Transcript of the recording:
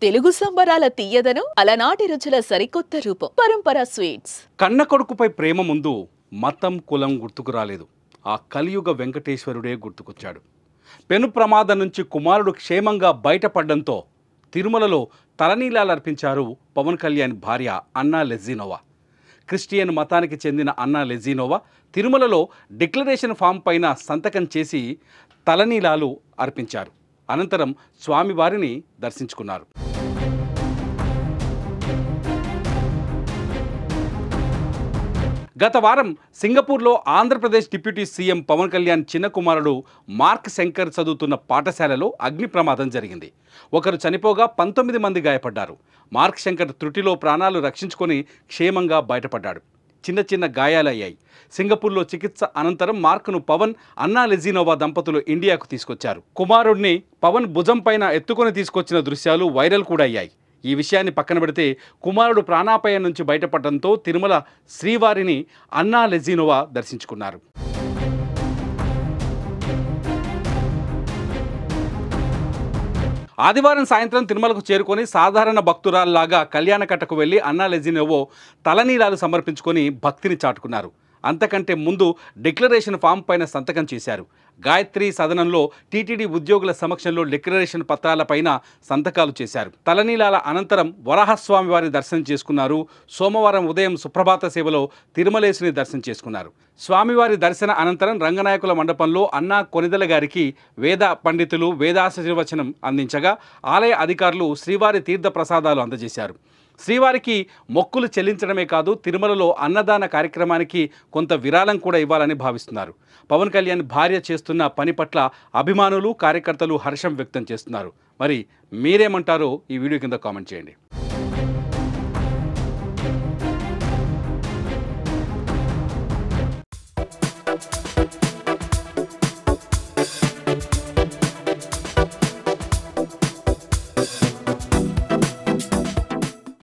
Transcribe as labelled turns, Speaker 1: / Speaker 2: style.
Speaker 1: తెలుగు సంబరాల తీయదను అలనాటి రుచుల సరికొత్త రూపం పరంపర స్వీట్స్.
Speaker 2: కన్న కొడుకుపై ప్రేమ ముందు మతం కులం గుర్తుకు రాలేదు. ఆ కలియుగ వెంకటేశ్వరుడే గుర్తుకొచ్చాడు. పెను ప్రమాదం నుంచి కుమారుడు క్షేమంగా బయటపడడంతో తిరుమలలో తలనీలాలర్పించారు పవన్ కళ్యాణ్ భార్య అన్నా లెజినోవా. క్రిస్టియన్ మతానికి చెందిన అన్నా లెజినోవా తిరుమలలో డిక్లరేషన్ ఫామ్ పైన సంతకం చేసి తలనీలాలు అర్పించారు. అనంతరం స్వామివారిని దర్శించుకున్నారు. గత వారం సింగపూర్లో ఆంధ్రప్రదేశ్ డిప్యూటీ సీఎం పవన్ కళ్యాణ్ చిన్న కుమారుడు మార్క్ శంకర్ చదువుతున్న పాఠశాలలో అగ్ని ప్రమాదం జరిగింది. ఒకరు చనిపోగా 19 మంది గాయపడ్డారు. మార్క్ శంకర్ త్రుటిలో ప్రాణాలు రక్షించుకొని క్షేమంగా బయటపడ్డాడు. చిన్న చిన్న గాయాలయ్యాయి. సింగపూర్లో చికిత్స అనంతరం మార్క్ను పవన్, అన్నా లెజినోవా దంపతులు ఇండియాకు తీసుకొచ్చారు. కుమారుడిని పవన్ భుజం పైన ఎత్తుకొని తీసుకొచ్చిన దృశ్యాలు వైరల్ కూడా అయ్యాయి. ఈ విషయాన్ని పక్కన పెడితే కుమారుడు ప్రాణాపాయం నుంచి బయటపడడంతో తిరుమల శ్రీవారిని అన్నా లెజినోవా దర్శించుకున్నారు. ఆదివారం సాయంత్రం తిరుమలకు చేరుకొని సాధారణ భక్తురాల్లాగా కళ్యాణకట్టకు వెళ్లి అన్నా లెజినోవా తలనీలాలు సమర్పించుకొని భక్తిని చాటుకున్నారు. అంతకంటే ముందు డిక్లరేషన్ ఫామ్ పైన సంతకం చేశారు. గాయత్రి సదనంలో టీటీడీ ఉద్యోగుల సమక్షంలో డిక్లరేషన్ పత్రాలపైన సంతకాలు చేశారు. తలనీలాల అనంతరం వరాహస్వామి వారి దర్శనం చేసుకున్నారు. సోమవారం ఉదయం సుప్రభాత సేవలో తిరుమలేశుని దర్శనం చేసుకున్నారు. స్వామివారి దర్శన అనంతరం రంగనాయకుల మండపంలో అన్నా కొనిదల గారికి వేద పండితులు వేదాశీర్వచనం అందించగా ఆలయ అధికారులు శ్రీవారి తీర్థ ప్రసాదాలు అందజేశారు. శ్రీవారికి మొక్కులు చెల్లించడమే కాదు, తిరుమలలో అన్నదాన కార్యక్రమానికి కొంత విరాళం కూడా ఇవ్వాలని భావిస్తున్నారు. పవన్ కళ్యాణ్ భార్య చేస్తున్న పని పట్ల అభిమానులు, కార్యకర్తలు హర్షం వ్యక్తం చేస్తున్నారు. మరి మీరేమంటారో ఈ వీడియో కింద కామెంట్ చేయండి.